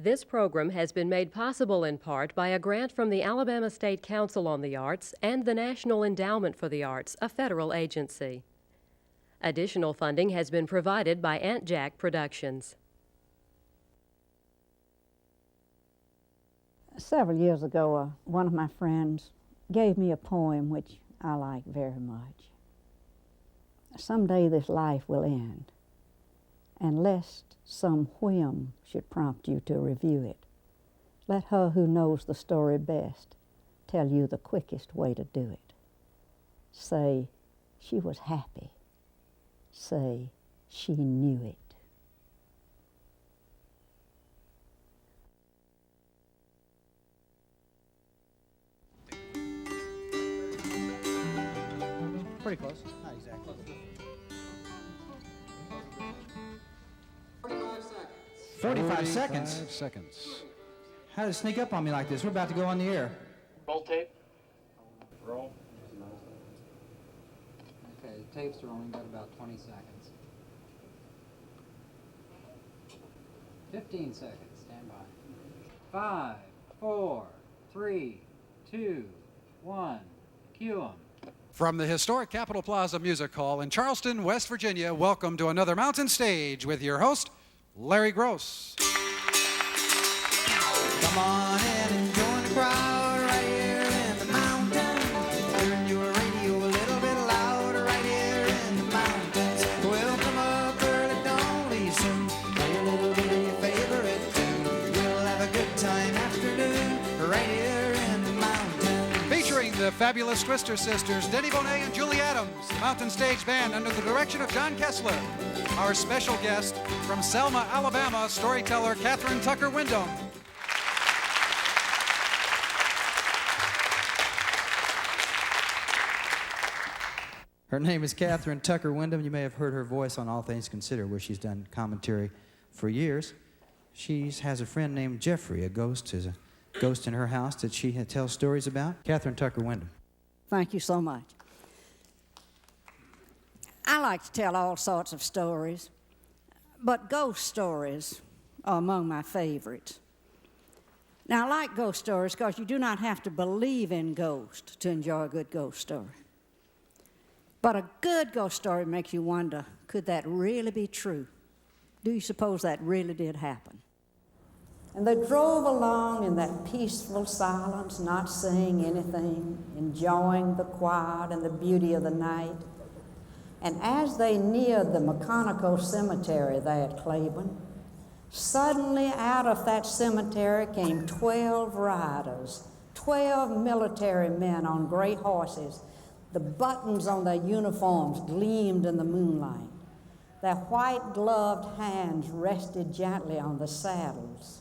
This program has been made possible in part by a grant from the Alabama State Council on the Arts and the National Endowment for the Arts, a federal agency. Additional funding has been provided by Aunt Jack Productions. Several years ago, one of my friends gave me a poem which I like very much. Someday this life will end, and lest some whim should prompt you to review it, let her who knows the story best tell you the quickest way to do it. Say she was happy. Say she knew it. Pretty close. Not exactly. 45 seconds. 45 seconds. How did it sneak up on me like this? We're about to go on the air. Roll tape. Roll. Okay, the tape's rolling, got about 20 seconds. 15 seconds, stand by. 5, 4, 3, 2, 1, cue 'em. From the historic Capitol Plaza Music Hall in Charleston, West Virginia, welcome to another Mountain Stage with your host, Larry Gross. Come on in and join the crowd right here in the mountains. Turn your radio a little bit louder right here in the mountains. We'll come up early, don't leave soon. Play a little bit of your favorite tune. We'll have a good time afternoon right here in the mountains. Featuring the fabulous Twister Sisters, Denny Bonet and Julie Adams, the Mountain Stage Band under the direction of John Kessler. Our special guest from Selma, Alabama, storyteller Catherine Tucker Wyndham. Her name is Catherine Tucker Wyndham. You may have heard her voice on All Things Considered, where she's done commentary for years. She has a friend named Jeffrey, a ghost. There's a ghost in her house that she tells stories about. Catherine Tucker Wyndham. Thank you so much. I like to tell all sorts of stories, but ghost stories are among my favorites. Now, I like ghost stories because you do not have to believe in ghosts to enjoy a good ghost story. But a good ghost story makes you wonder, could that really be true? Do you suppose that really did happen? And they drove along in that peaceful silence, not saying anything, enjoying the quiet and the beauty of the night. And as they neared the Mechanico Cemetery there at Claiborne, suddenly out of that cemetery came 12 riders, 12 military men on gray horses. The buttons on their uniforms gleamed in the moonlight. Their white-gloved hands rested gently on the saddles.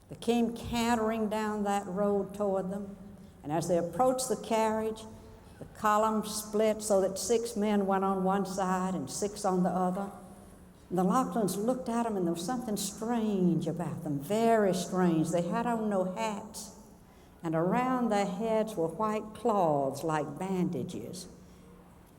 They came cantering down that road toward them, and as they approached the carriage, the column split so that 6 men went on one side and 6 on the other. And the Laughlins looked at them, and there was something strange about them, very strange. They had on no hats, and around their heads were white cloths like bandages.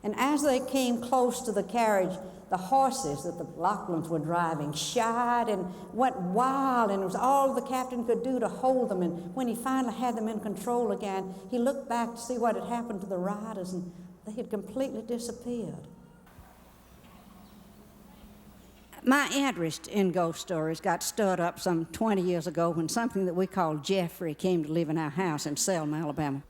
And as they came close to the carriage, the horses that the Laughlins were driving shied and went wild, and it was all the captain could do to hold them. And when he finally had them in control again, he looked back to see what had happened to the riders, and they had completely disappeared. My interest in ghost stories got stirred up some 20 years ago when something that we called Jeffrey came to live in our house in Selma, Alabama.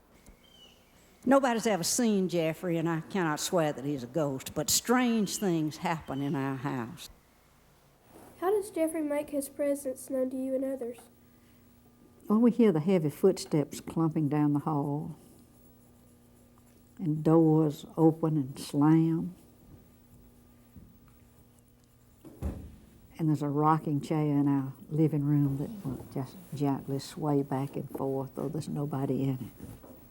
Nobody's ever seen Jeffrey, and I cannot swear that he's a ghost, but strange things happen in our house. How does Jeffrey make his presence known to you and others? Well, we hear the heavy footsteps clumping down the hall, and doors open and slam. And there's a rocking chair in our living room that will just gently sway back and forth, though there's nobody in it.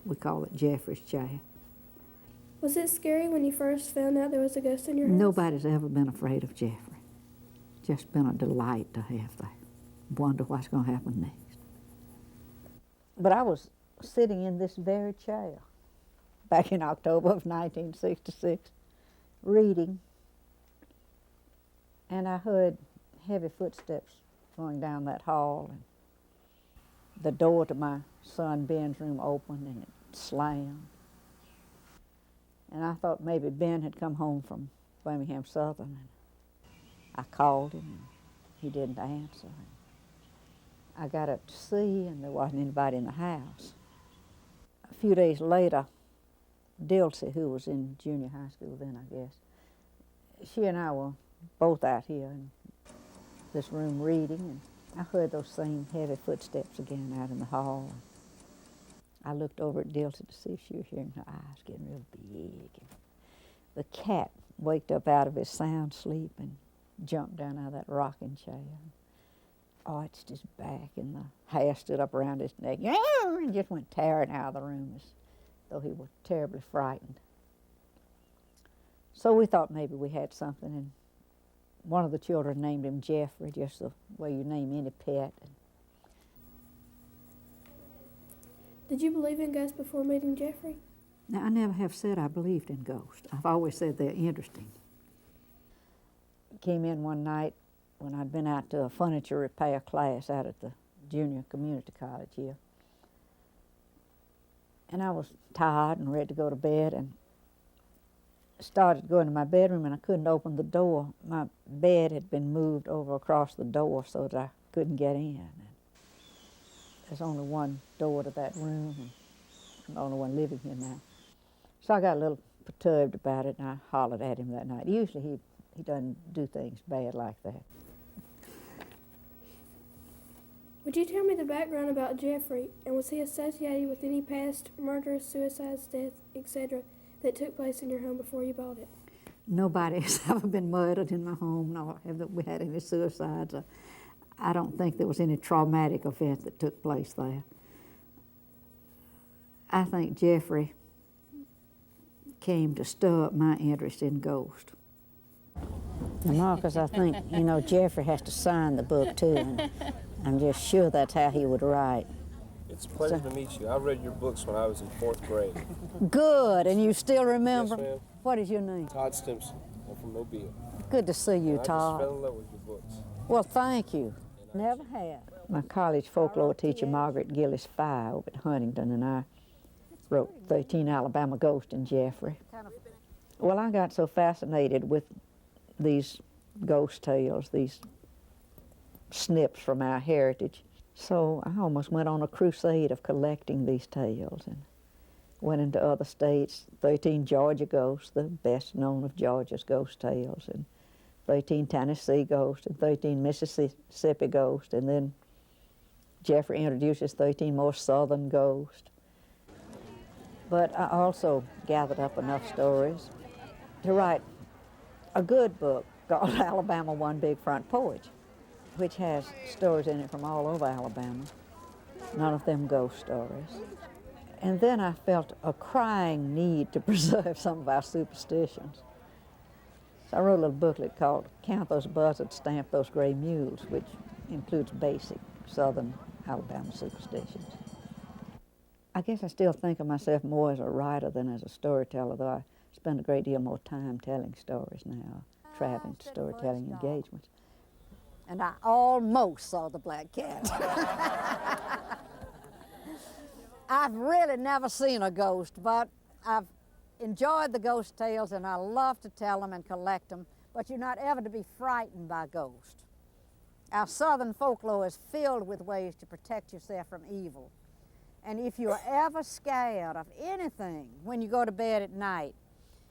We call it Jeffrey's chair. Was it scary when you first found out there was a ghost in your house? Nobody's ever been afraid of Jeffrey. Just been a delight to have to wonder what's going to happen next. But I was sitting in this very chair back in October of 1966, reading, and I heard heavy footsteps going down that hall, and the door to my son Ben's room opened and it slammed. And I thought maybe Ben had come home from Birmingham Southern, and I called him and he didn't answer. I got up to see, and there wasn't anybody in the house. A few days later, Dilsey, who was in junior high school then, I guess, she and I were both out here in this room reading, and I heard those same heavy footsteps again out in the hall. I looked over at Dilsey to see if she was hearing, her eyes getting real big. The cat waked up out of his sound sleep and jumped down out of that rocking chair. Arched his back, and the hair stood up around his neck, and just went tearing out of the room as though he was terribly frightened. So we thought maybe we had something, and one of the children named him Jeffrey, just the way you name any pet. Did you believe in ghosts before meeting Jeffrey? Now, I never have said I believed in ghosts. I've always said they're interesting. Came in one night when I'd been out to a furniture repair class out at the junior community college here. And I was tired and ready to go to bed, and started going to my bedroom, and I couldn't open the door. My bed had been moved over across the door so that I couldn't get in. And there's only one door to that room, and I'm the only one living here now. So I got a little perturbed about it, and I hollered at him that night. Usually he doesn't do things bad like that. Would you tell me the background about Jeffrey, and was he associated with any past murders, suicides, deaths, etc., that took place in your home before you bought it? Nobody has ever been murdered in my home, nor have we had any suicides. I don't think there was any traumatic event that took place there. I think Jeffrey came to stir up my interest in ghosts. Now, Marcus, I think, Jeffrey has to sign the book too, and I'm just sure that's how he would write. It's a pleasure to meet you. I read your books when I was in 4th grade. Good, and you still remember? Yes, ma'am. What is your name? Todd Stimson. I'm from Mobile. Good to see you, And Todd. I just fell in love with your books. Well, thank you. Never have. My college folklore teacher, Margaret Gillis Fye, over at Huntington, and I wrote 13 Alabama Ghosts in Jeffrey. Well, I got so fascinated with these ghost tales, these snips from our heritage, so I almost went on a crusade of collecting these tales and went into other states. 13 Georgia ghosts, the best known of Georgia's ghost tales, and 13 Tennessee ghosts, and 13 Mississippi ghosts, and then Jeffrey introduces 13 more Southern ghosts. But I also gathered up enough stories to write a good book called Alabama One Big Front Porch, which has stories in it from all over Alabama, none of them ghost stories. And then I felt a crying need to preserve some of our superstitions. So I wrote a little booklet called Count Those Buzzards, Stamp Those Gray Mules, which includes basic Southern Alabama superstitions. I guess I still think of myself more as a writer than as a storyteller, though I spend a great deal more time telling stories now, traveling to storytelling engagements. And I almost saw the black cat. I've really never seen a ghost, but I've enjoyed the ghost tales, and I love to tell them and collect them, but you're not ever to be frightened by ghosts. Our Southern folklore is filled with ways to protect yourself from evil. And if you're ever scared of anything when you go to bed at night,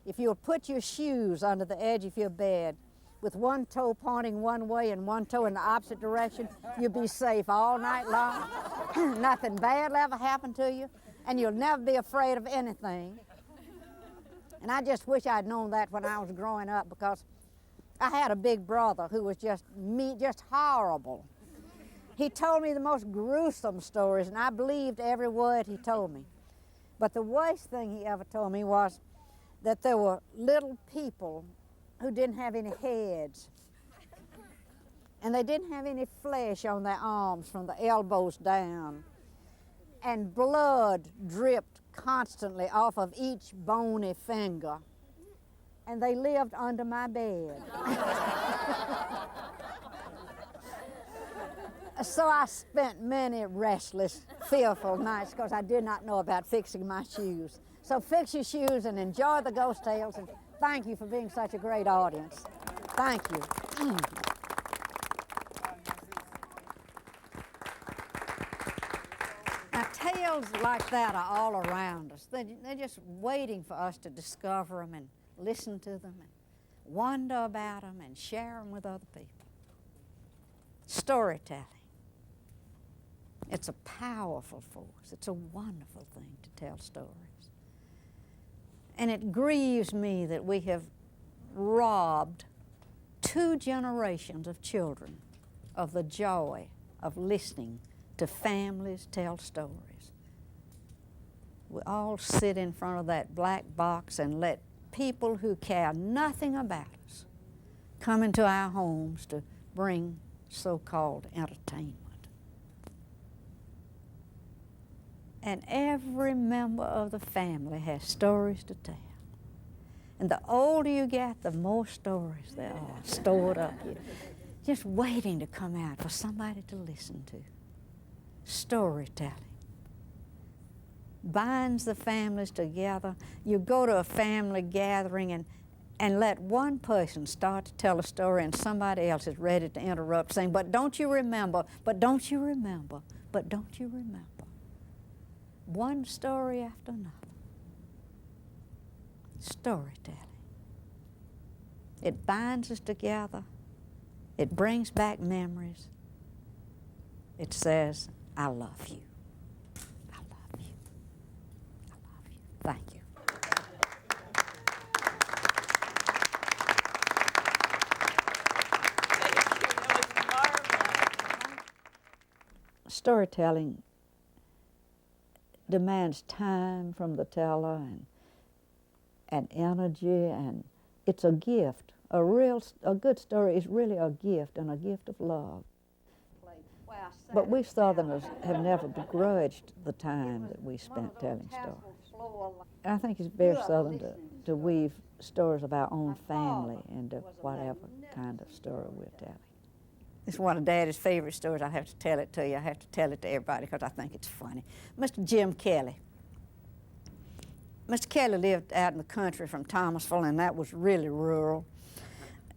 if you'll put your shoes under the edge of your bed with one toe pointing one way and one toe in the opposite direction, you'll be safe all night long. Nothing bad will ever happen to you, and you'll never be afraid of anything. And I just wish I'd known that when I was growing up, because I had a big brother who was just mean, just horrible. He told me the most gruesome stories, and I believed every word he told me. But the worst thing he ever told me was that there were little people who didn't have any heads, and they didn't have any flesh on their arms from the elbows down, and blood dripped constantly off of each bony finger, and they lived under my bed. So I spent many restless, fearful nights because I did not know about fixing my shoes. So fix your shoes and enjoy the Ghost Tales, and thank you for being such a great audience. Thank you. Now, tales like that are all around us. They're just waiting for us to discover them and listen to them and wonder about them and share them with other people. Storytelling. It's a powerful force. It's a wonderful thing to tell stories. And it grieves me that we have robbed 2 generations of children of the joy of listening to families tell stories. We all sit in front of that black box and let people who care nothing about us come into our homes to bring so-called entertainment. And every member of the family has stories to tell. And the older you get, the more stories there are stored up here, just waiting to come out for somebody to listen to. Storytelling binds the families together. You go to a family gathering and let one person start to tell a story and somebody else is ready to interrupt saying, but don't you remember, but don't you remember, but don't you remember. One story after another. Storytelling. It binds us together. It brings back memories. It says, I love you. I love you. I love you. Thank you. Storytelling demands time from the teller and energy, and it's a gift. A good story is really a gift, and a gift of love. But we Southerners have never begrudged the time that we spent telling stories. I think it's very Southern to weave stories of our own family into whatever kind of story we're telling. It's one of Daddy's favorite stories. I have to tell it to you. I have to tell it to everybody because I think it's funny. Mr. Jim Kelly. Mr. Kelly lived out in the country from Thomasville, and that was really rural.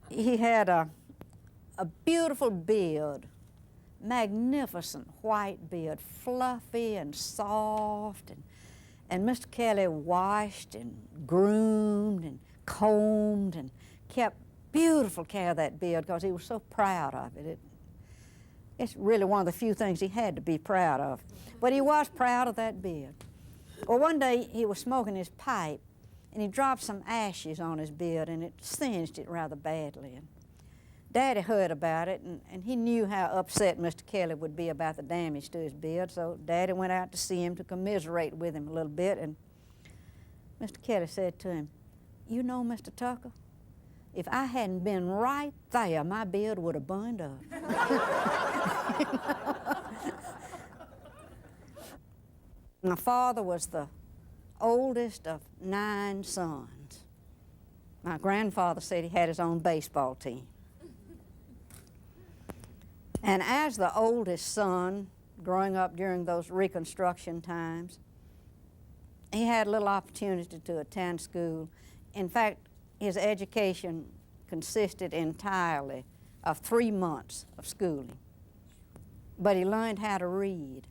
He had a beautiful beard, magnificent white beard, fluffy and soft, and Mr. Kelly washed and groomed and combed and kept beautiful care of that beard because he was so proud of it. It's really one of the few things he had to be proud of. But he was proud of that beard. Well, one day he was smoking his pipe, and he dropped some ashes on his beard, and it singed it rather badly. And Daddy heard about it, and he knew how upset Mr. Kelly would be about the damage to his beard, so Daddy went out to see him to commiserate with him a little bit, and Mr. Kelly said to him, you know, Mr. Tucker, if I hadn't been right there, my beard would have burned up. My father was the oldest of 9 sons. My grandfather said he had his own baseball team. And as the oldest son, growing up during those Reconstruction times, he had little opportunity to attend school. In fact, his education consisted entirely of 3 months of schooling. But he learned how to read.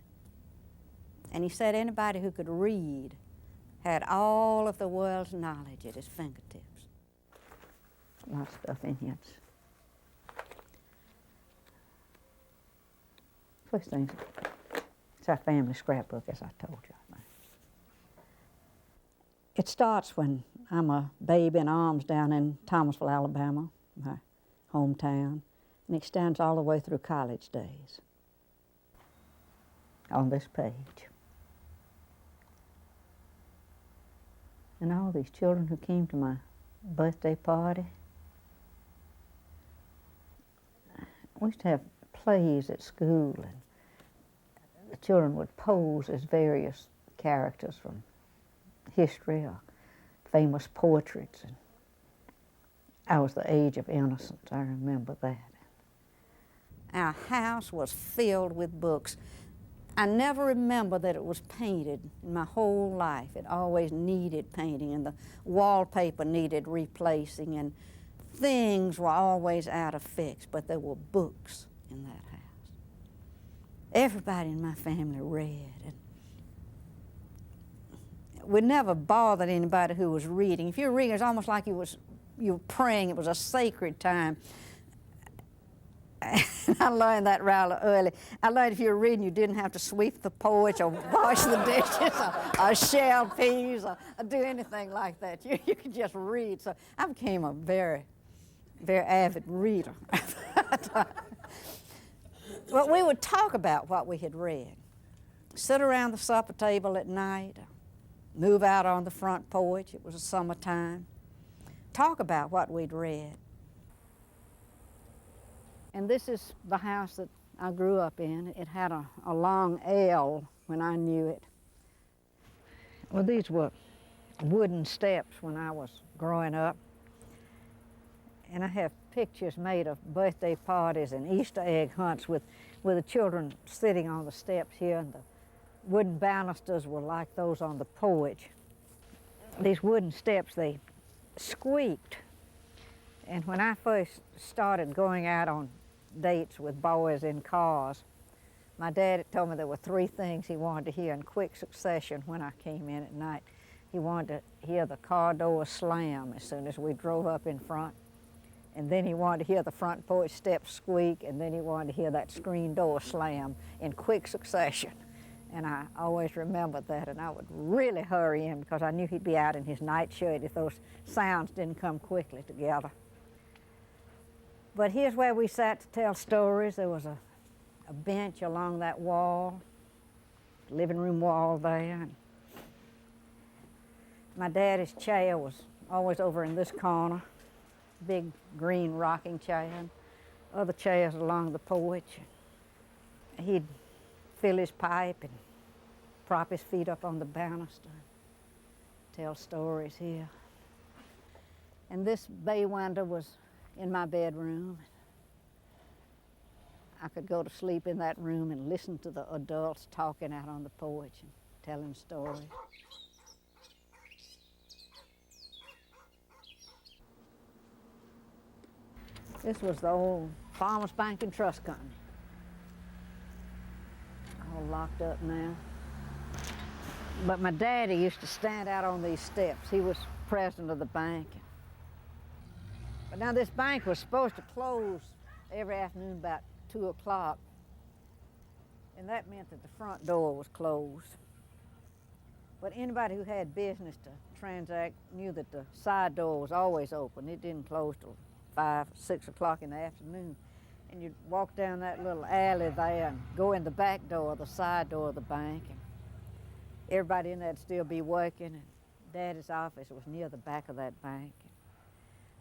And he said anybody who could read had all of the world's knowledge at his fingertips. A lot of stuff in here. First thing, it's our family scrapbook, as I told you. It starts when I'm a babe in arms down in Thomasville, Alabama, my hometown, and extends all the way through college days on this page. And all these children who came to my birthday party. We used to have plays at school, and the children would pose as various characters from history or famous portraits. And I was the age of innocence, I remember that. Our house was filled with books. I never remember that it was painted in my whole life. It always needed painting, and the wallpaper needed replacing, and things were always out of fix, but there were books in that house. Everybody in my family read, and we never bothered anybody who was reading. If you were reading, it was almost like you were praying. It was a sacred time. I learned that rather early. I learned if you were reading, you didn't have to sweep the porch or wash the dishes or shell peas or do anything like that. You could just read. So I became a very, very avid reader. But we would talk about what we had read. Sit around the supper table at night, move out on the front porch. It was a summertime. Talk about what we'd read. And this is the house that I grew up in. It had a long L when I knew it. Well, these were wooden steps when I was growing up. And I have pictures made of birthday parties and Easter egg hunts with the children sitting on the steps here, and the wooden banisters were like those on the porch. These wooden steps, they squeaked. And when I first started going out on dates with boys in cars, my dad had told me there were 3 things he wanted to hear in quick succession when I came in at night. He wanted to hear the car door slam as soon as we drove up in front. And then he wanted to hear the front porch steps squeak, and then he wanted to hear that screen door slam in quick succession. And I always remembered that, and I would really hurry in because I knew he'd be out in his nightshirt if those sounds didn't come quickly together. But here's where we sat to tell stories. There was a bench along that wall, living room wall there. And my daddy's chair was always over in this corner, big green rocking chair, and other chairs along the porch. He'd fill his pipe and prop his feet up on the banister, tell stories here. And this bay window was in my bedroom. I could go to sleep in that room and listen to the adults talking out on the porch and telling stories. This was the old Farmers Bank and Trust Company. All locked up now. But my daddy used to stand out on these steps. He was president of the bank. But now this bank was supposed to close every afternoon about 2 o'clock. And that meant that the front door was closed. But anybody who had business to transact knew that the side door was always open. It didn't close till 5, 6 o'clock in the afternoon. And you'd walk down that little alley there and go in the back door, the side door of the bank. And everybody in there'd still be working. And Daddy's office was near the back of that bank.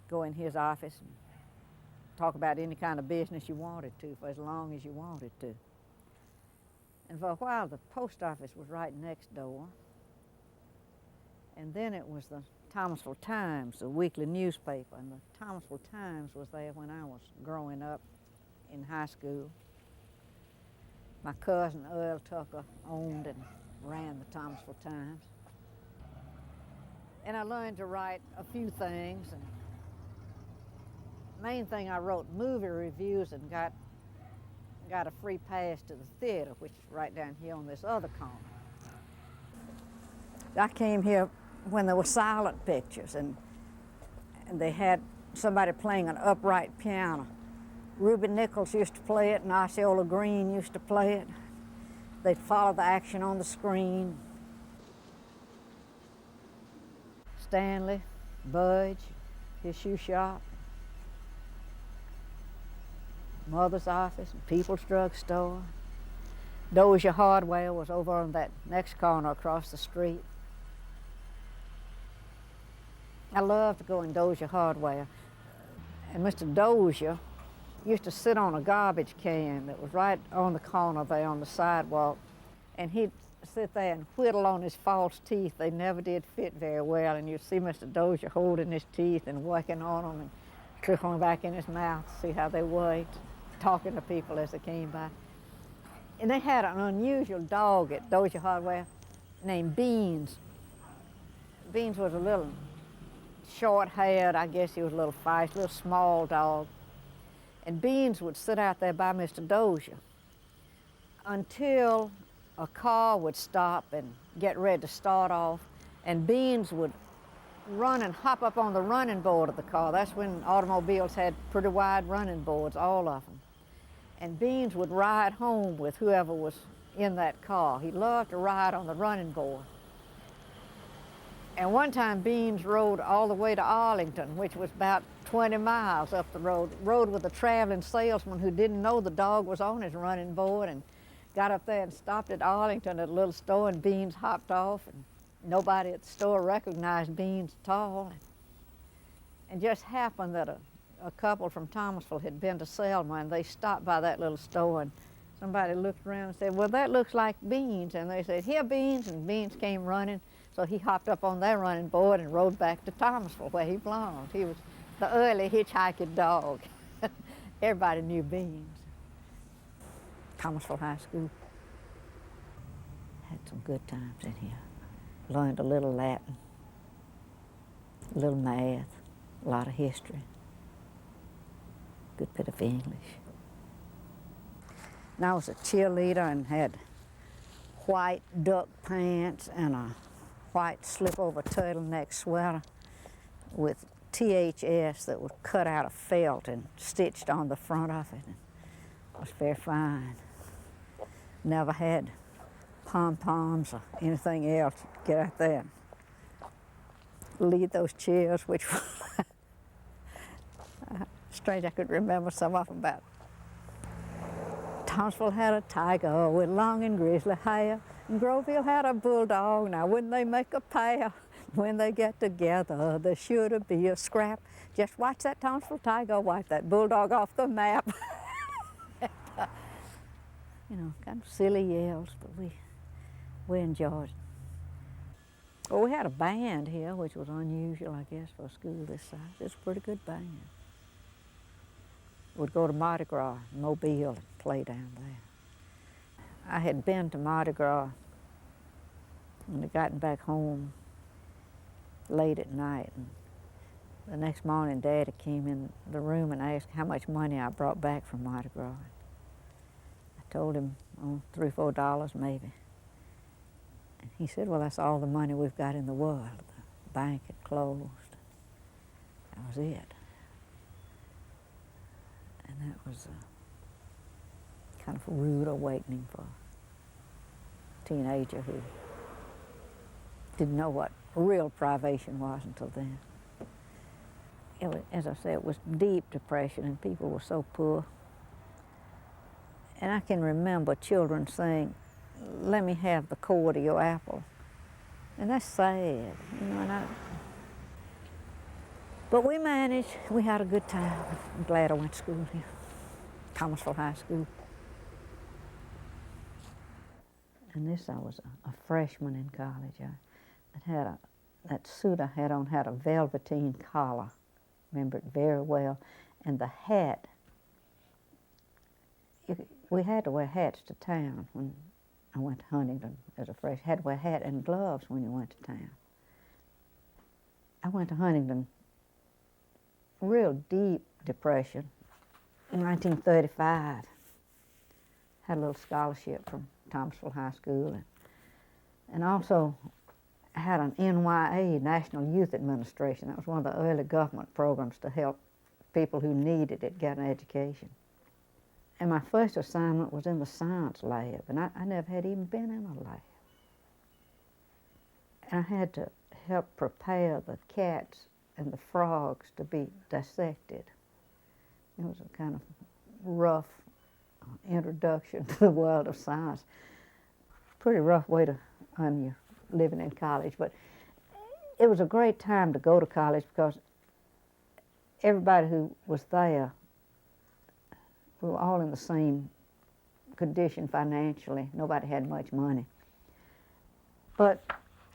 Go in his office and talk about any kind of business you wanted to for as long as you wanted to. And for a while, the post office was right next door. And then it was the Thomasville Times, the weekly newspaper. And the Thomasville Times was there when I was growing up in high school. My cousin Earl Tucker owned and ran the Thomasville Times. And I learned to write a few things. And main thing, I wrote movie reviews and got a free pass to the theater, which is right down here on this other corner. I came here when there were silent pictures, and they had somebody playing an upright piano. Ruby Nichols used to play it, and Osceola Green used to play it. They'd follow the action on the screen. Stanley, Budge, his shoe shop, Mother's office, and People's Drug Store. Dozier Hardware was over on that next corner across the street. I loved to go in Dozier Hardware. And Mr. Dozier used to sit on a garbage can that was right on the corner there on the sidewalk. And he'd sit there and whittle on his false teeth. They never did fit very well. And you'd see Mr. Dozier holding his teeth and working on them and trickling back in his mouth to see how they worked. talking to people as they came by. And they had an unusual dog at Dozier Hardware named Beans. Beans was a little short-haired, I guess he was a little feisty, little small dog. And Beans would sit out there by Mr. Dozier until a car would stop and get ready to start off, and Beans would run and hop up on the running board of the car. That's when automobiles had pretty wide running boards, all of them. And Beans would ride home with whoever was in that car. He loved to ride on the running board. And one time Beans rode all the way to Arlington, which was about 20 miles up the road, rode with a traveling salesman who didn't know the dog was on his running board, and got up there and stopped at Arlington at a little store, and Beans hopped off, and nobody at the store recognized Beans at all. And just happened that a couple from Thomasville had been to Selma, and they stopped by that little store, and somebody looked around and said, well, that looks like Beans. And they said, here, Beans, and Beans came running. So he hopped up on their running board and rode back to Thomasville, where he belonged. He was the early hitchhiking dog. Everybody knew Beans. Thomasville High School. Had some good times in here. Learned a little Latin, a little math, a lot of history, good bit of English. And I was a cheerleader and had white duck pants and a white slip-over turtleneck sweater with THS that was cut out of felt and stitched on the front of it. It was very fine. Never had pom-poms or anything else. Get out there and lead those cheers, which were strange I could remember some of them about. Thomasville had a tiger with long and grizzly hair, and Groveville had a bulldog. Now wouldn't they make a pair? When they get together, there sure to be a scrap. Just watch that Thomasville tiger wipe that bulldog off the map. You know, kind of silly yells, but we enjoyed it. Well, we had a band here, which was unusual, I guess, for a school this size. It was a pretty good band. We'd go to Mardi Gras in Mobile and play down there. I had been to Mardi Gras and had gotten back home late at night. And the next morning, Daddy came in the room and asked how much money I brought back from Mardi Gras. I told him, oh, $3 or $4 maybe. And he said, well, that's all the money we've got in the world. The bank had closed. That was it. And that was a kind of a rude awakening for a teenager who didn't know what real privation was until then. It was, as I said, it was deep depression, and people were so poor. And I can remember children saying, let me have the core to your apple. And that's sad, you know, but we managed. We had a good time. I'm glad I went to school here, Thomasville High School. And this, I was a freshman in college. I had that suit I had on had a velveteen collar. Remember it very well. And the hat, we had to wear hats to town when I went to Huntington as a freshman. Had to wear a hat and gloves when you went to town. I went to Huntington, real deep depression, in 1935. Had a little scholarship from Thomasville High School, and also had an NYA, National Youth Administration. That was one of the early government programs to help people who needed it get an education. And my first assignment was in the science lab, and I never had even been in a lab. And I had to help prepare the cats and the frogs to be dissected. It was a kind of rough introduction to the world of science. Pretty rough way to earn your living in college, but it was a great time to go to college because everybody who was there, we were all in the same condition financially. Nobody had much money. But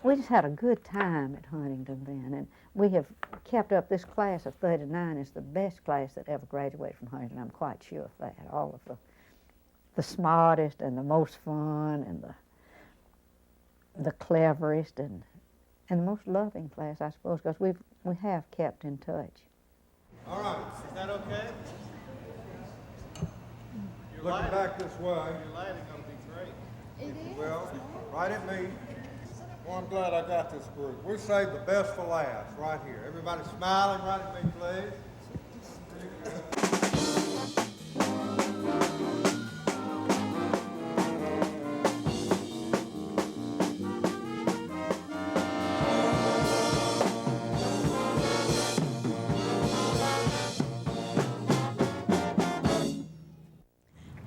we just had a good time at Huntington then, and we have kept up. This class of 39 is the best class that ever graduated from Huntington. I'm quite sure of that. All of the smartest and the most fun and the cleverest and the most loving class, I suppose, because we have kept in touch. All right, is that okay? Looking back this way. Your lighting gonna be great. It is. Well, right at me. Well, I'm glad I got this group. We saved the best for last, right here. Everybody smiling right at me, please.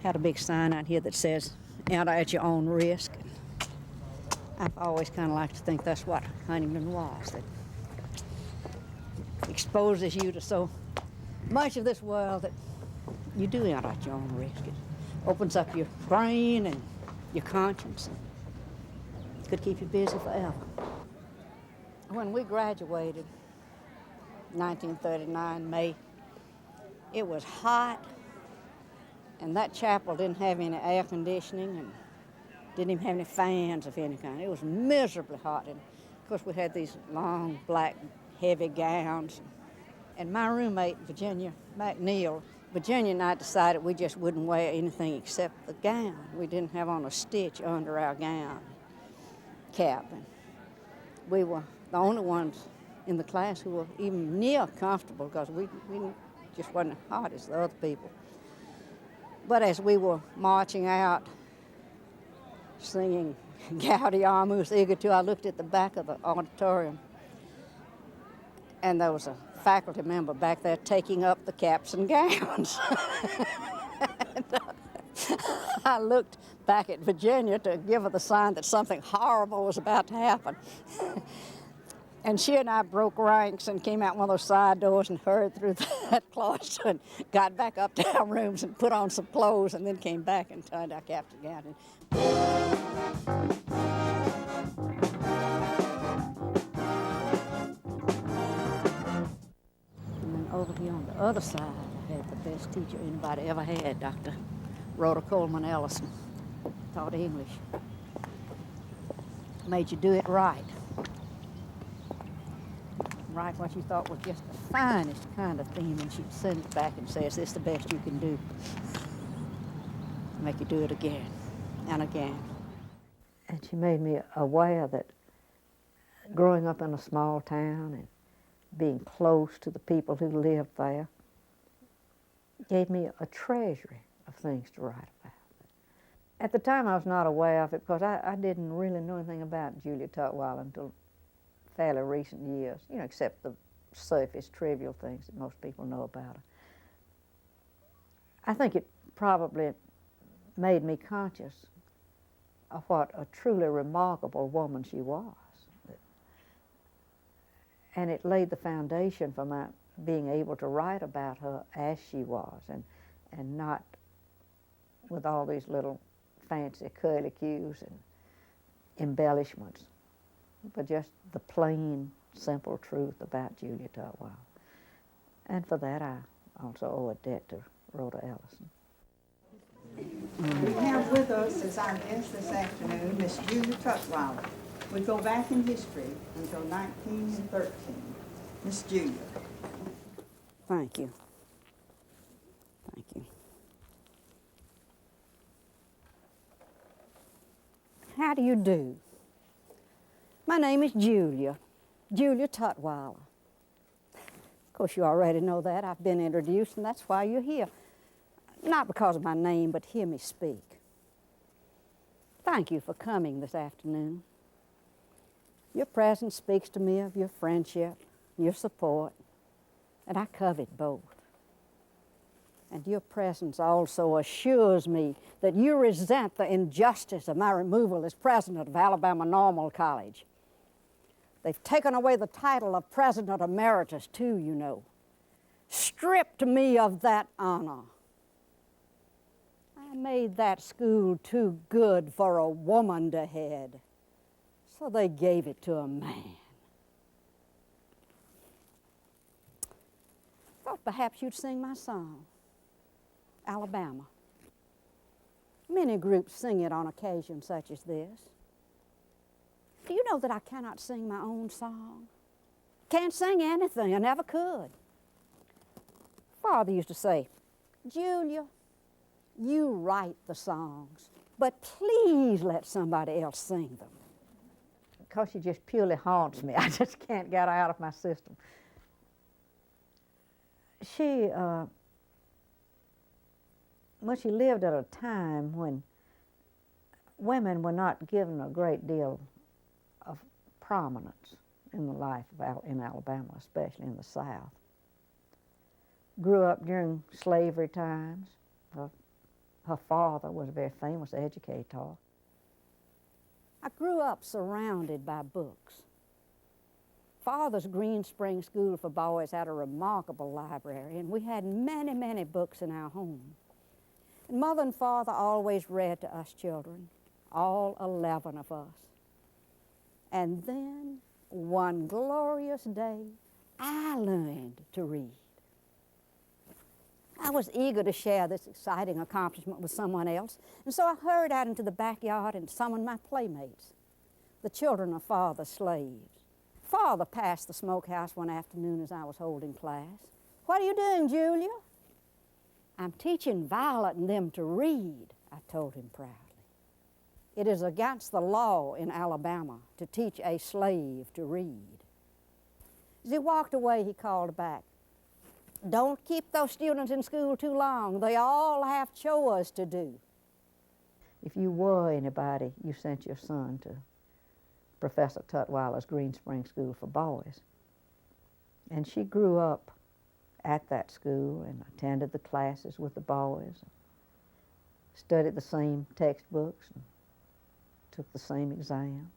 Had a big sign out here that says, "Out at your own risk." I've always kind of liked to think that's what Huntington was, that exposes you to so much of this world that you do out at your own risk. It opens up your brain and your conscience. It could keep you busy forever. When we graduated, 1939, May, it was hot, and that chapel didn't have any air conditioning and didn't even have any fans of any kind. It was miserably hot. And of course, we had these long, black, heavy gowns. And my roommate, Virginia McNeil, Virginia and I decided we just wouldn't wear anything except the gown. We didn't have on a stitch under our gown cap. And we were the only ones in the class who were even near comfortable because we just wasn't as hot as the other people. But as we were marching out, singing Gaudeamus Igitur, I looked at the back of the auditorium, and there was a faculty member back there taking up the caps and gowns. And, I looked back at Virginia to give her the sign that something horrible was about to happen. And she and I broke ranks and came out one of those side doors and hurried through that cloister and got back up to our rooms and put on some clothes and then came back and turned our caps and gowns. And then over here on the other side, I had the best teacher anybody ever had, Dr. Rhoda Coleman Ellison. Taught English. Made you do it right. Write what you thought was just the finest kind of theme, and she'd send it back and say, "Is this the best you can do?" Make you do it again and again. And she made me aware that growing up in a small town and being close to the people who lived there gave me a treasury of things to write about. At the time, I was not aware of it because I didn't really know anything about Julia Tutwiler until fairly recent years, you know, except the surface, trivial things that most people know about her. I think it probably made me conscious of what a truly remarkable woman she was. And it laid the foundation for my being able to write about her as she was and not with all these little fancy curlicues and embellishments, but just the plain, simple truth about Julia Tutwiler. And for that, I also owe a debt to Rhoda Ellison. We have with us as our guest this afternoon Miss Julia Tutwiler. We go back in history until 1913. Miss Julia. Thank you. Thank you. How do you do? My name is Julia Tutwiler. Of course, you already know that. I've been introduced, and that's why you're here. Not because of my name, but hear me speak. Thank you for coming this afternoon. Your presence speaks to me of your friendship, your support, and I covet both. And your presence also assures me that you resent the injustice of my removal as president of Alabama Normal College. They've taken away the title of President Emeritus, too, you know. Stripped me of that honor. I made that school too good for a woman to head. So they gave it to a man. Thought perhaps you'd sing my song, Alabama. Many groups sing it on occasions such as this. Do you know that I cannot sing my own song? Can't sing anything, I never could. Father used to say, Julia, you write the songs, but please let somebody else sing them. Because she just purely haunts me. I just can't get her out of my system. She lived at a time when women were not given a great deal of prominence in the life in Alabama, especially in the South. Grew up during slavery times. Her father was a very famous educator. I grew up surrounded by books. Father's Green Spring School for Boys had a remarkable library, and we had many, many books in our home. And Mother and Father always read to us children, all 11 of us. And then, one glorious day, I learned to read. I was eager to share this exciting accomplishment with someone else, and so I hurried out into the backyard and summoned my playmates, the children of Father's slaves. Father passed the smokehouse one afternoon as I was holding class. What are you doing, Julia? I'm teaching Violet and them to read, I told him proudly. It is against the law in Alabama to teach a slave to read. As he walked away, he called back, don't keep those students in school too long. They all have chores to do. If you were anybody, you sent your son to Professor Tutwiler's Green Spring School for Boys. And she grew up at that school and attended the classes with the boys, studied the same textbooks, and took the same exams,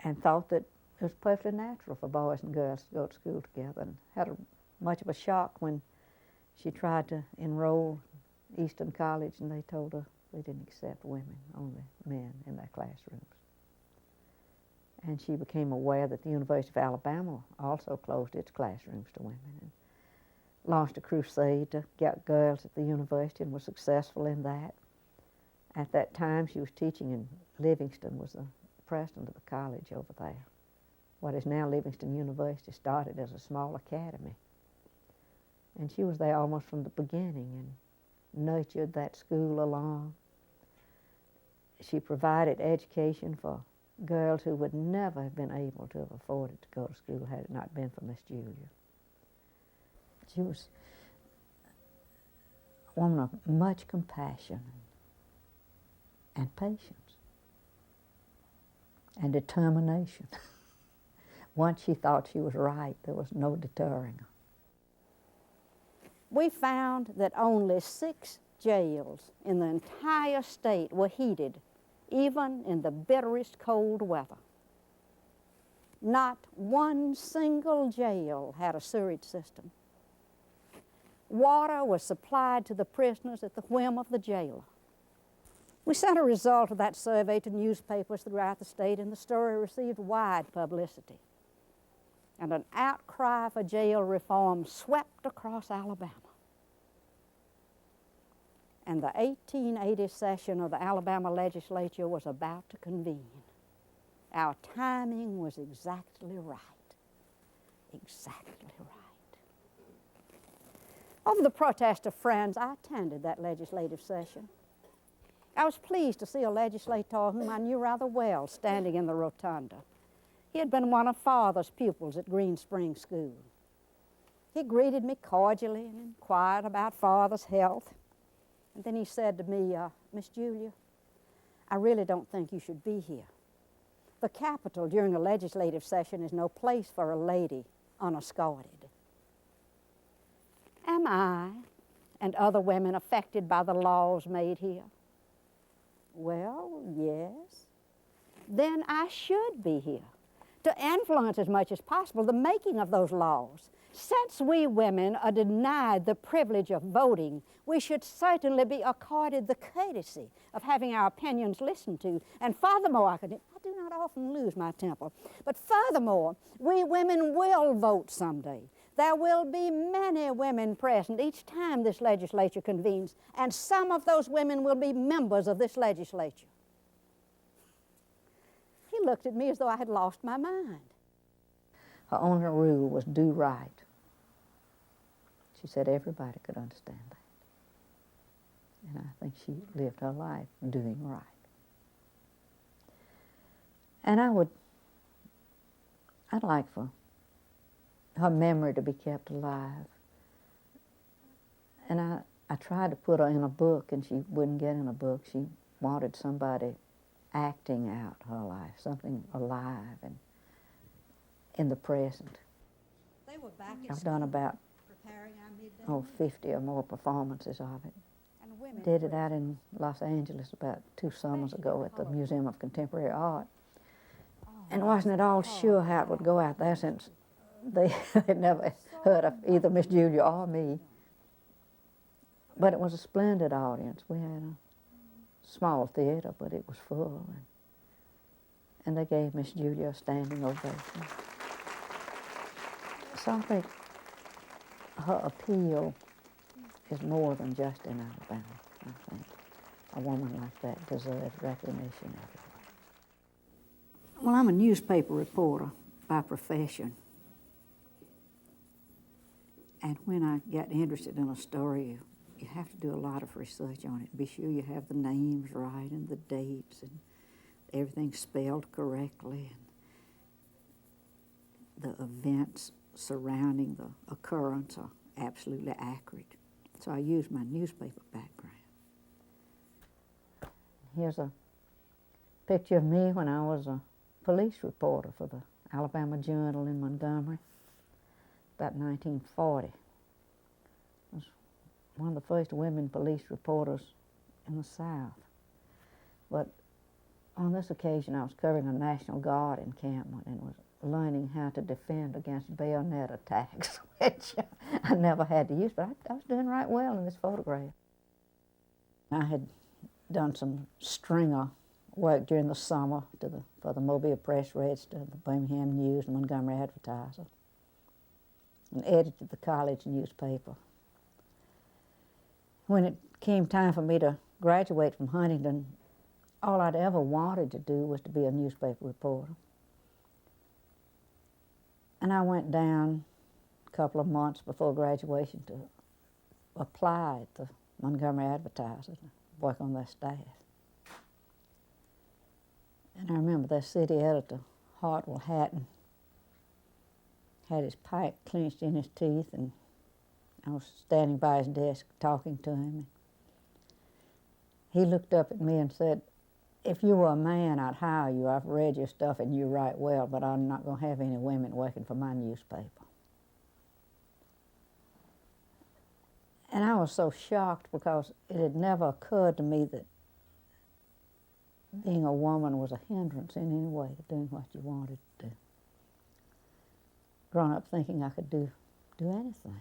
and thought that it was perfectly natural for boys and girls to go to school together, and had much of a shock when she tried to enroll Easton College and they told her they didn't accept women, only men in their classrooms. And she became aware that the University of Alabama also closed its classrooms to women and launched a crusade to get girls at the university and was successful in that. At that time, she was teaching in Livingston, was the president of the college over there. What is now Livingston University started as a small academy. And she was there almost from the beginning and nurtured that school along. She provided education for girls who would never have been able to have afforded to go to school had it not been for Miss Julia. She was a woman of much compassion and patience and determination. Once she thought she was right, there was no deterring her. We found that only 6 jails in the entire state were heated, even in the bitterest cold weather. Not one single jail had a sewage system. Water was supplied to the prisoners at the whim of the jailer. We sent a result of that survey to newspapers throughout the state, and the story received wide publicity. And an outcry for jail reform swept across Alabama. And the 1880 session of the Alabama legislature was about to convene. Our timing was exactly right. Exactly right. Over the protest of friends, I attended that legislative session. I was pleased to see a legislator whom I knew rather well standing in the rotunda. He had been one of Father's pupils at Green Spring School. He greeted me cordially and inquired about Father's health. And then he said to me, Miss Julia, I really don't think you should be here. The Capitol during a legislative session is no place for a lady unescorted. Am I and other women affected by the laws made here? Well, yes. Then I should be here to influence as much as possible the making of those laws, Since we women are denied the privilege of voting, we should certainly be accorded the courtesy of having our opinions listened to. And furthermore, I do not often lose my temper, but furthermore, we women will vote someday. There will be many women present each time this legislature convenes, and some of those women will be members of this legislature. He looked at me as though I had lost my mind. Her only rule was do right. She said everybody could understand that. And I think she lived her life doing right. And I'd like for her memory to be kept alive. And I tried to put her in a book, and she wouldn't get in a book. She wanted somebody acting out her life, something alive and in the present. They were back at I've done about preparing our midday 50 or more performances of it. and women Did it out in Los Angeles about 2 summers ago at the Museum of Contemporary Art. And wasn't at all sure how it would go out there, since they had never heard of either Miss Julia or me. But it was a splendid audience. We had a small theater, but it was full. And they gave Miss Julia a standing ovation. So I think her appeal is more than just in Alabama. I think a woman like that deserves recognition everywhere. Well, I'm a newspaper reporter by profession. And when I get interested in a story, you have to do a lot of research on it. Be sure you have the names right and the dates and everything spelled correctly, and the events surrounding the occurrence are absolutely accurate. So I use my newspaper background. Here's a picture of me when I was a police reporter for the Alabama Journal in Montgomery, about 1940. I was one of the first women police reporters in the South. But on this occasion, I was covering a National Guard encampment and was learning how to defend against bayonet attacks, which I never had to use, but I was doing right well in this photograph. I had done some stringer work during the summer for the Mobile Press Register, the Birmingham News, and Montgomery Advertiser, and edited the college newspaper. When it came time for me to graduate from Huntington, all I'd ever wanted to do was to be a newspaper reporter. And I went down a couple of months before graduation to apply at the Montgomery Advertiser, to work on their staff. And I remember their city editor, Hartwell Hatton, had his pipe clenched in his teeth, and I was standing by his desk talking to him. He looked up at me and said, "If you were a man, I'd hire you. I've read your stuff and you write well, but I'm not going to have any women working for my newspaper." And I was so shocked, because it had never occurred to me that being a woman was a hindrance in any way to doing what you wanted to do. Grown up thinking I could do anything.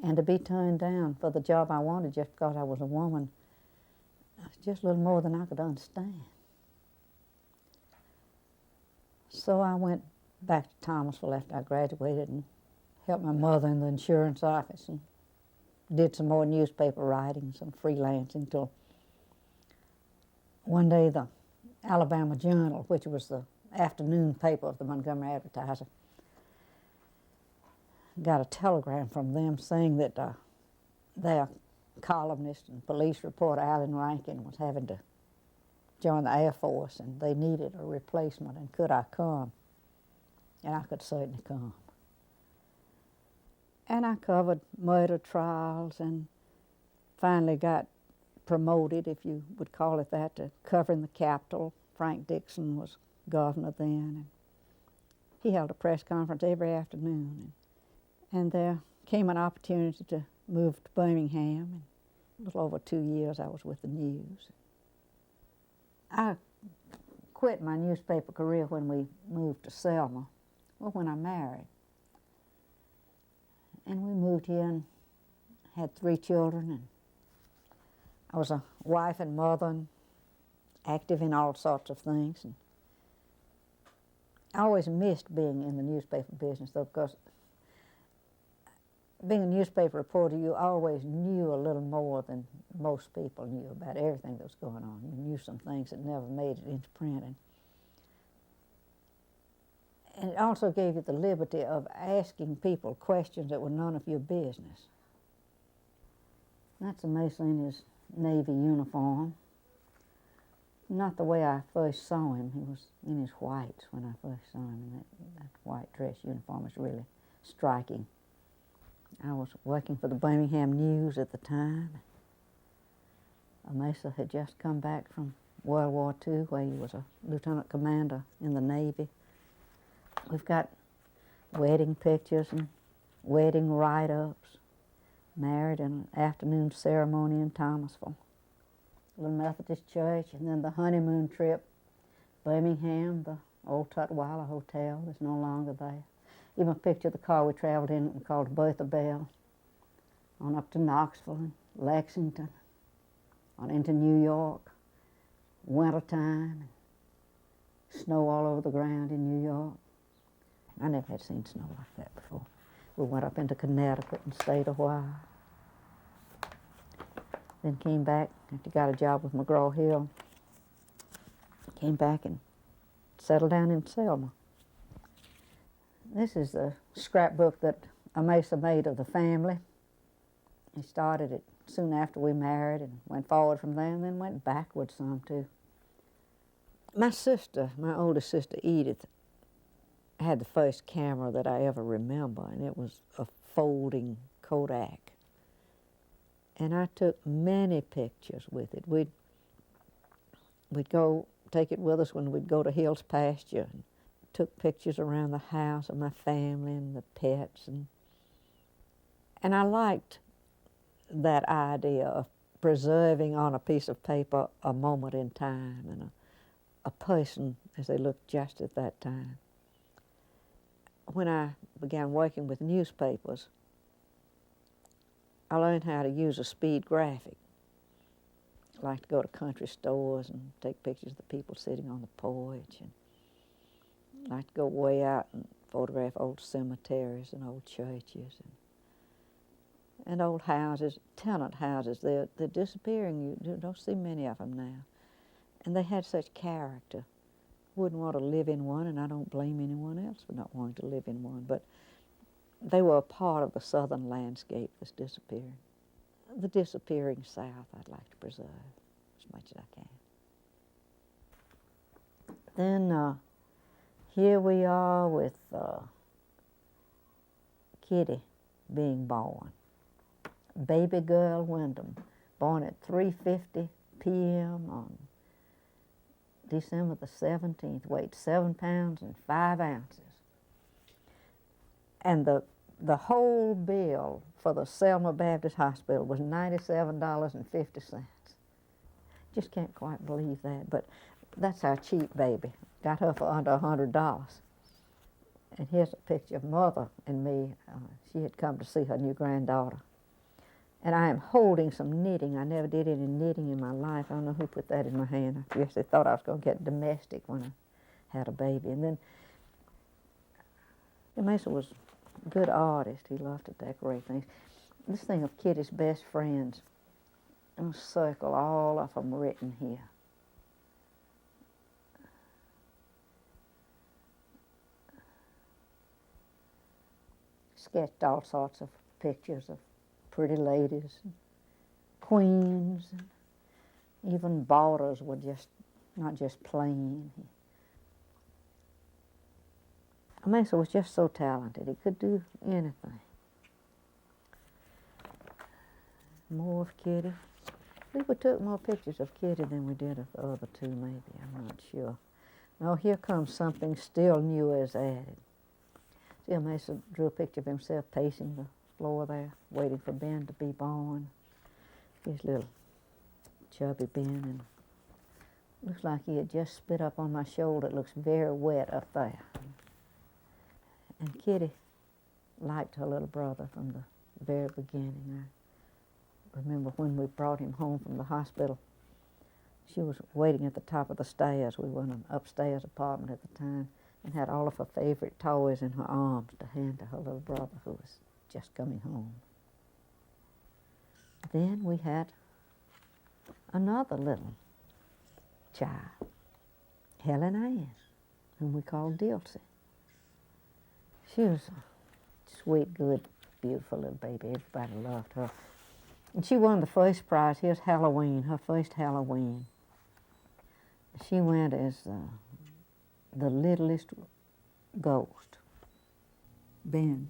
And to be turned down for the job I wanted just because I was a woman, was just a little more than I could understand. So I went back to Thomasville after I graduated and helped my mother in the insurance office and did some more newspaper writing, some freelancing, till one day the Alabama Journal, which was the afternoon paper of the Montgomery Advertiser, got a telegram from them saying that their columnist and police reporter, Alan Rankin, was having to join the Air Force, and they needed a replacement, and could I come? And I could certainly come. And I covered murder trials and finally got promoted, if you would call it that, to covering the Capitol. Frank Dixon was governor then, and he held a press conference every afternoon. And there came an opportunity to move to Birmingham. And a little over 2 years I was with the News. I quit my newspaper career when we moved to Selma, well, when I married. And we moved here and had 3 children, and I was a wife and mother and active in all sorts of things. And I always missed being in the newspaper business, though, because being a newspaper reporter, you always knew a little more than most people knew about everything that was going on. You knew some things that never made it into print. And it also gave you the liberty of asking people questions that were none of your business. That's Mesa in his Navy uniform. Not the way I first saw him. He was in his whites when I first saw him. That white dress uniform was really striking. I was working for the Birmingham News at the time. Mesa had just come back from World War II, where he was a lieutenant commander in the Navy. We've got wedding pictures and wedding write-ups, married in an afternoon ceremony in Thomasville, Little Methodist Church, and then the honeymoon trip, Birmingham, the old Tutwiler Hotel is no longer there. Even a picture of the car we traveled in called Bertha Bell, on up to Knoxville and Lexington, on into New York, wintertime, snow all over the ground in New York. I never had seen snow like that before. We went up into Connecticut and stayed a while. Then came back after got a job with McGraw-Hill. Came back and settled down in Selma. This is the scrapbook that Mesa made of the family. He started it soon after we married and went forward from there and then went backwards some too. My sister, my oldest sister Edith, had the first camera that I ever remember, and it was a folding Kodak. And I took many pictures with it. We'd go take it with us when we'd go to Hill's pasture, and took pictures around the house of my family and the pets. And I liked that idea of preserving on a piece of paper a moment in time and a person as they looked just at that time. When I began working with newspapers, I learned how to use a speed graphic. I like to go to country stores and take pictures of the people sitting on the porch. And I like to go way out and photograph old cemeteries and old churches and old houses, tenant houses. They're disappearing. You don't see many of them now. And they had such character. Wouldn't want to live in one, and I don't blame anyone else for not wanting to live in one, but they were a part of the southern landscape that's disappearing. The disappearing South I'd like to preserve as much as I can. Then here we are with Kitty being born. Baby girl Wyndham, born at 3:50 p.m. on December the 17th, weighed 7 pounds and 5 ounces. And the whole bill for the Selma Baptist Hospital was $97.50. Just can't quite believe that, but that's our cheap baby. Got her for under $100. And here's a picture of Mother and me. She had come to see her new granddaughter. And I am holding some knitting. I never did any knitting in my life. I don't know who put that in my hand. I guess they thought I was going to get domestic when I had a baby. And then Mesa was a good artist. He loved to decorate things. This thing of Kitty's best friends, in a circle, all of them written here. Sketched all sorts of pictures of pretty ladies, and queens, and even borders were just not just plain. Mesa was just so talented. He could do anything. More of Kitty. I think we took more pictures of Kitty than we did of the other two, maybe. I'm not sure. Now here comes something still new as added. See, Mesa drew a picture of himself pacing the floor there, waiting for Ben to be born. His little chubby Ben, and looks like he had just spit up on my shoulder. It looks very wet up there. And Kitty liked her little brother from the very beginning. I remember when we brought him home from the hospital, she was waiting at the top of the stairs. We were in an upstairs apartment at the time, and had all of her favorite toys in her arms to hand to her little brother who was just coming home. Then we had another little child, Helen Ann, whom we called Dilsey. She was a sweet, good, beautiful little baby. Everybody loved her. And she won the first prize. Here's Halloween, her first Halloween. She went as the littlest ghost. Ben,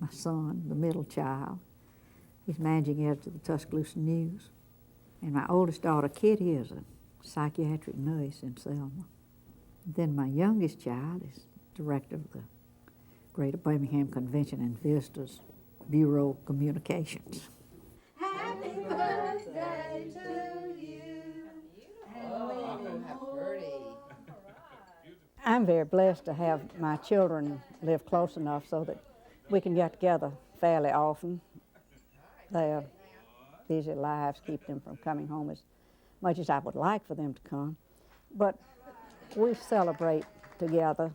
my son, the middle child, he's managing editor of the Tuscaloosa News. And my oldest daughter, Kitty, is a psychiatric nurse in Selma. Then my youngest child is director of the Greater Birmingham Convention and Visitors Bureau of Communications. Happy birthday to you. I'm very blessed to have my children live close enough so that we can get together fairly often. Their busy lives keep them from coming home as much as I would like for them to come. But we celebrate together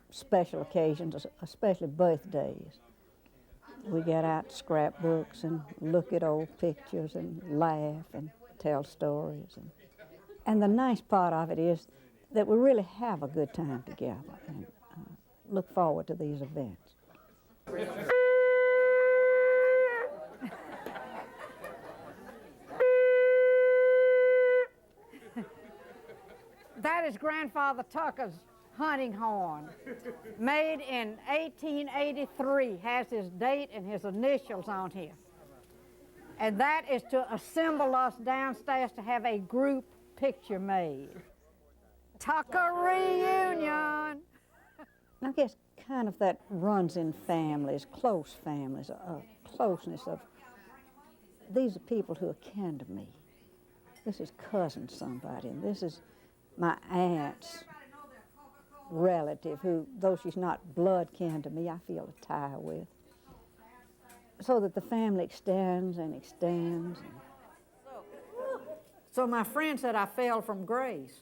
special occasions, especially birthdays. We get out scrapbooks and look at old pictures and laugh and tell stories. And the nice part of it is that we really have a good time together and look forward to these events. That is Grandfather Tucker's hunting horn, made in 1883, has his date and his initials on here. And that is to assemble us downstairs to have a group picture made. Tucker reunion! I guess kind of that runs in families, close families, a closeness of, these are people who are kin to me. This is cousin somebody, and this is my aunt's relative who, though she's not blood kin to me, I feel a tie with. So that the family extends and extends. So my friend said I fell from grace.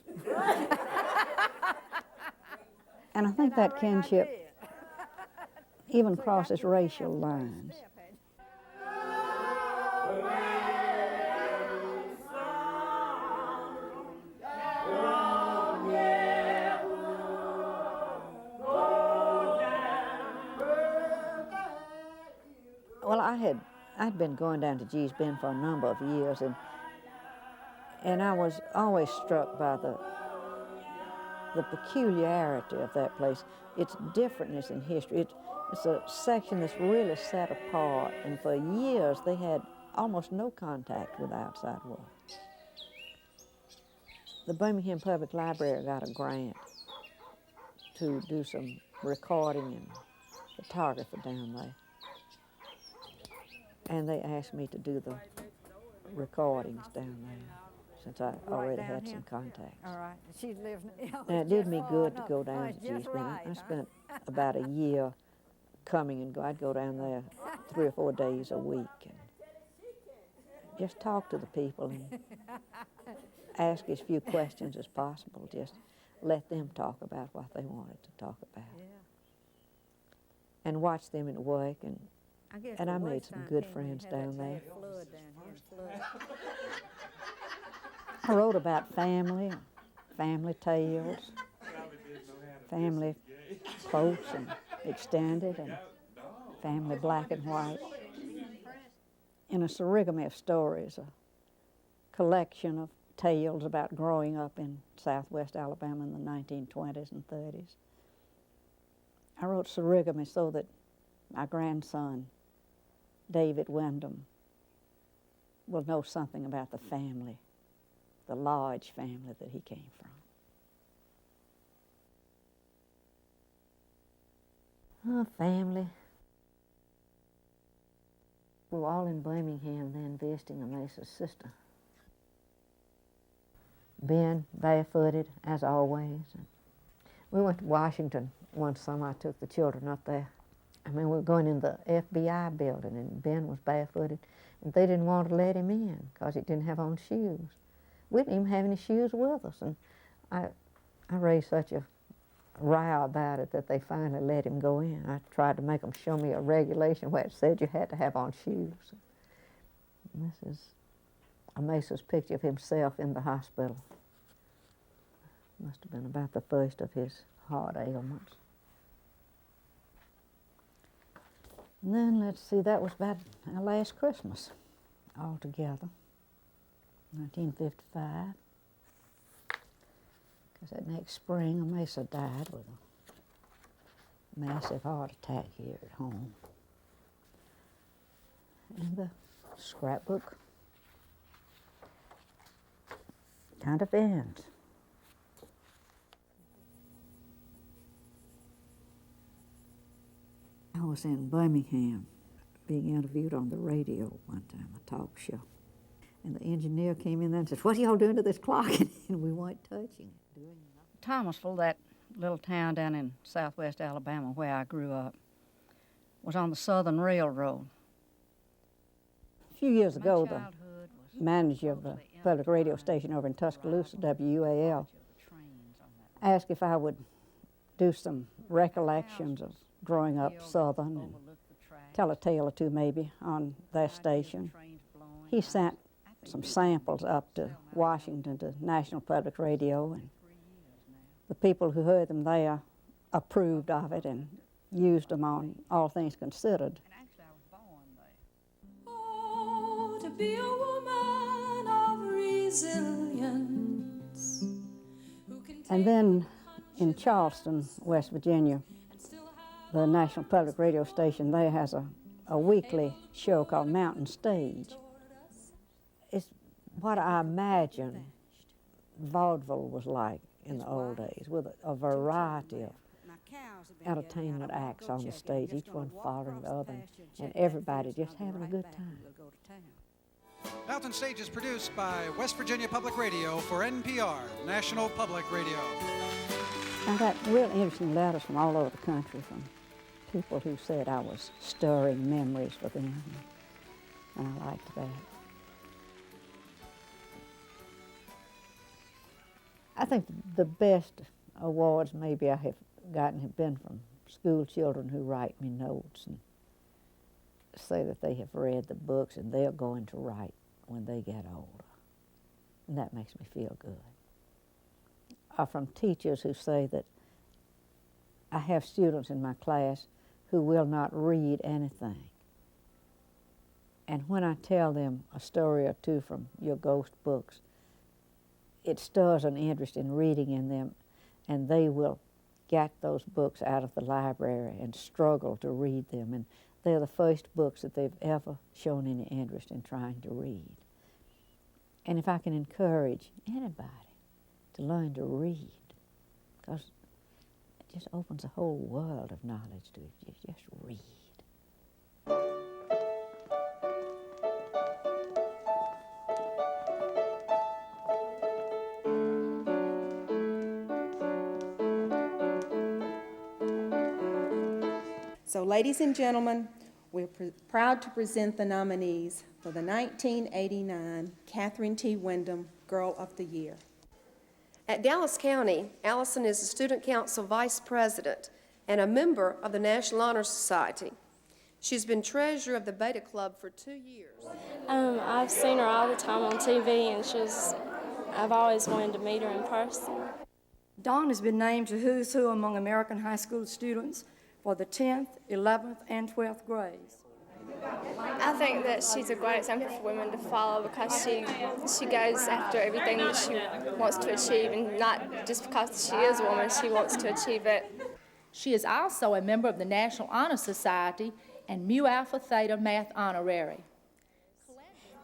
And I think that kinship even crosses racial lines. Well, I'd been going down to Gee's Bend for a number of years, and I was always struck by the peculiarity of that place, its differentness in history. It's a section that's really set apart, and for years they had almost no contact with the outside world. The Birmingham Public Library got a grant to do some recording and photography down there. And they asked me to do the recordings down there, since I already had some contacts. All right. She lives. And it did me good to go down to Gee's Bend. I spent about a year coming and go. I'd go down there 3 or 4 days a week and just talk to the people and ask as few questions as possible. Just let them talk about what they wanted to talk about. Yeah. And watch them at work. And I made some good friends down there. I wrote about family, family tales, family close and extended, and family black and white. In a sorigamy of stories, a collection of tales about growing up in southwest Alabama in the 1920s and 30s. I wrote sorigamy so that my grandson, David Wyndham, will know something about the family, the large family that he came from. Oh, family. We were all in Birmingham then visiting a Mesa's sister. Ben, barefooted, as always. We went to Washington one summer. I took the children up there. I mean, we were going in the FBI building, and Ben was barefooted, and they didn't want to let him in because he didn't have on shoes. We didn't even have any shoes with us, and I raised such a row about it that they finally let him go in. I tried to make them show me a regulation where it said you had to have on shoes. And this is a Mesa's picture of himself in the hospital. Must have been about the first of his heart ailments. And then, let's see, that was about our last Christmas altogether, 1955. Because that next spring, Mesa died with a massive heart attack here at home. And the scrapbook kind of ends. I was in Birmingham being interviewed on the radio one time, a talk show. And the engineer came in there and said, "What are y'all doing to this clock?" And we weren't touching it, doing nothing. Thomasville, that little town down in southwest Alabama where I grew up, was on the Southern Railroad. A few years ago, the manager of the public radio station over in Tuscaloosa, WUAL, asked if I would do some recollections of growing up Southern and tell a tale or two maybe on their station. He sent some samples up to Washington to National Public Radio, and the people who heard them there approved of it and used them on All Things Considered. Oh, to be a woman of resilience. And then in Charleston, West Virginia, the National Public Radio station there has a weekly show called Mountain Stage. It's what I imagine vaudeville was like in the old days, with a variety of entertainment acts on the stage, each one following the other, and everybody just having a good time. Mountain Stage is produced by West Virginia Public Radio for NPR, National Public Radio. I got real interesting letters from all over the country from people who said I was stirring memories for them, and I liked that. I think the best awards maybe I have gotten have been from school children who write me notes and say that they have read the books and they're going to write when they get older. And that makes me feel good. Or from teachers who say that I have students in my class who will not read anything. And when I tell them a story or two from your ghost books, it stirs an interest in reading in them, and they will get those books out of the library and struggle to read them. And they're the first books that they've ever shown any interest in trying to read. And if I can encourage anybody to learn to read, because it just opens a whole world of knowledge to you if you just read. So, ladies and gentlemen, we're proud to present the nominees for the 1989 Catherine T. Wyndham Girl of the Year. At Dallas County, Allison is the Student Council Vice President and a member of the National Honor Society. She's been treasurer of the Beta Club for 2 years. I've seen her all the time on TV, and I've always wanted to meet her in person. Dawn has been named to Who's Who among American high school students for the 10th, 11th, and 12th grades. I think that she's a great example for women to follow because she goes after everything that she wants to achieve, and not just because she is a woman, she wants to achieve it. She is also a member of the National Honor Society and Mu Alpha Theta Math Honorary.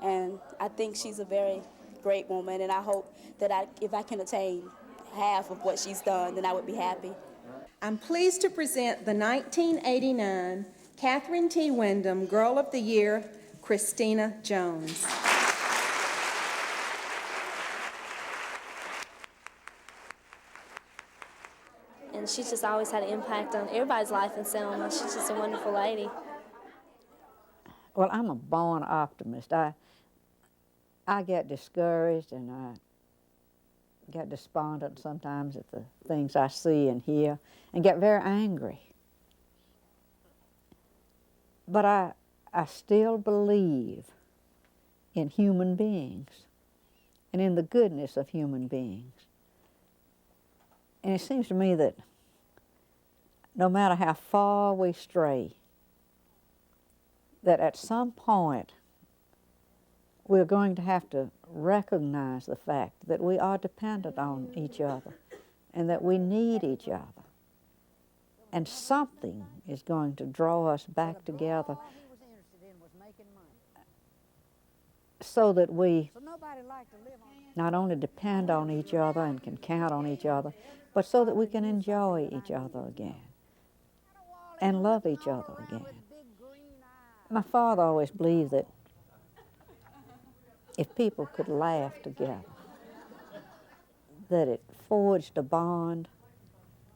And I think she's a very great woman, and I hope that if I can attain half of what she's done, then I would be happy. I'm pleased to present the 1989 Catherine T. Wyndham Girl of the Year, Christina Jones. In and she's just always had an impact on everybody's life in Selma. She's just a wonderful lady. Well, I'm a born optimist. I get discouraged and I get despondent sometimes at the things I see and hear and get very angry. But I still believe in human beings and in the goodness of human beings. And it seems to me that no matter how far we stray, that at some point we're going to have to recognize the fact that we are dependent on each other and that we need each other. And something is going to draw us back together so that we not only depend on each other and can count on each other, but so that we can enjoy each other again and love each other again. My father always believed that if people could laugh together, that it forged a bond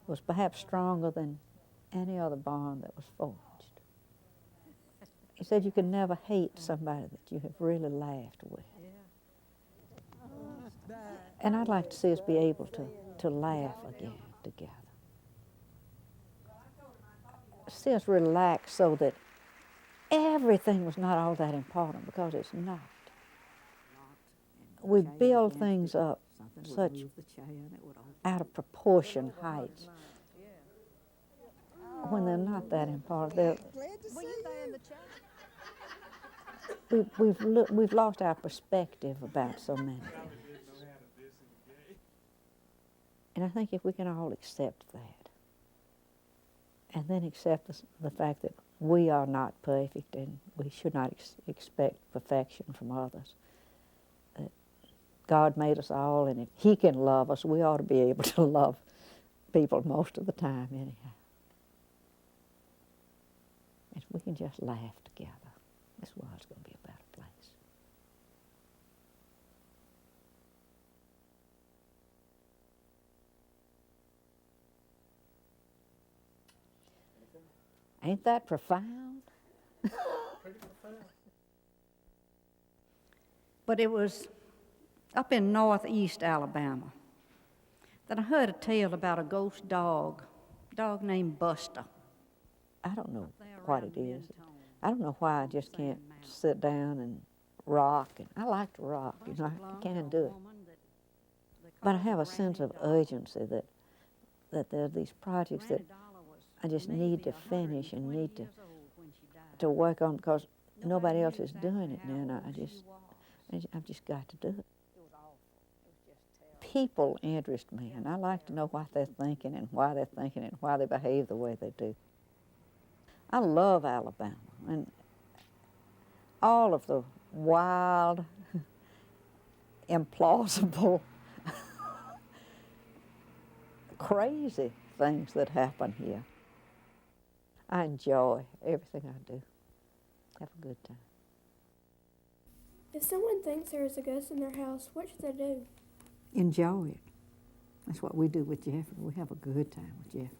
was perhaps stronger than any other bond that was forged. He said you can never hate somebody that you have really laughed with. And I'd like to see us be able to laugh again together. See us relax so that everything was not all that important, because it's not. We build things up such out of proportion heights when they're not that important. We've lost our perspective about so many things. And I think if we can all accept that, and then accept the fact that we are not perfect and we should not expect perfection from others, that God made us all, and if He can love us, we ought to be able to love people most of the time anyhow. If we can just laugh together, this world's going to be a better place. Ain't that profound? Pretty profound. But it was up in northeast Alabama that I heard a tale about a ghost dog named Buster. I don't know what it is. I don't know why I just can't sit down and rock. And I like to rock, you know, I can do it. But I have a sense of urgency that there are these projects that I just need to finish and need to work on, because nobody else is doing it now, and I've just got to do it. People interest me, and I like to know what they're thinking and why they're thinking it and why they behave the way they do. I love Alabama, and all of the wild, implausible, crazy things that happen here. I enjoy everything I do. Have a good time. If someone thinks there is a ghost in their house, what should they do? Enjoy it. That's what we do with Jeffrey. We have a good time with Jeffrey.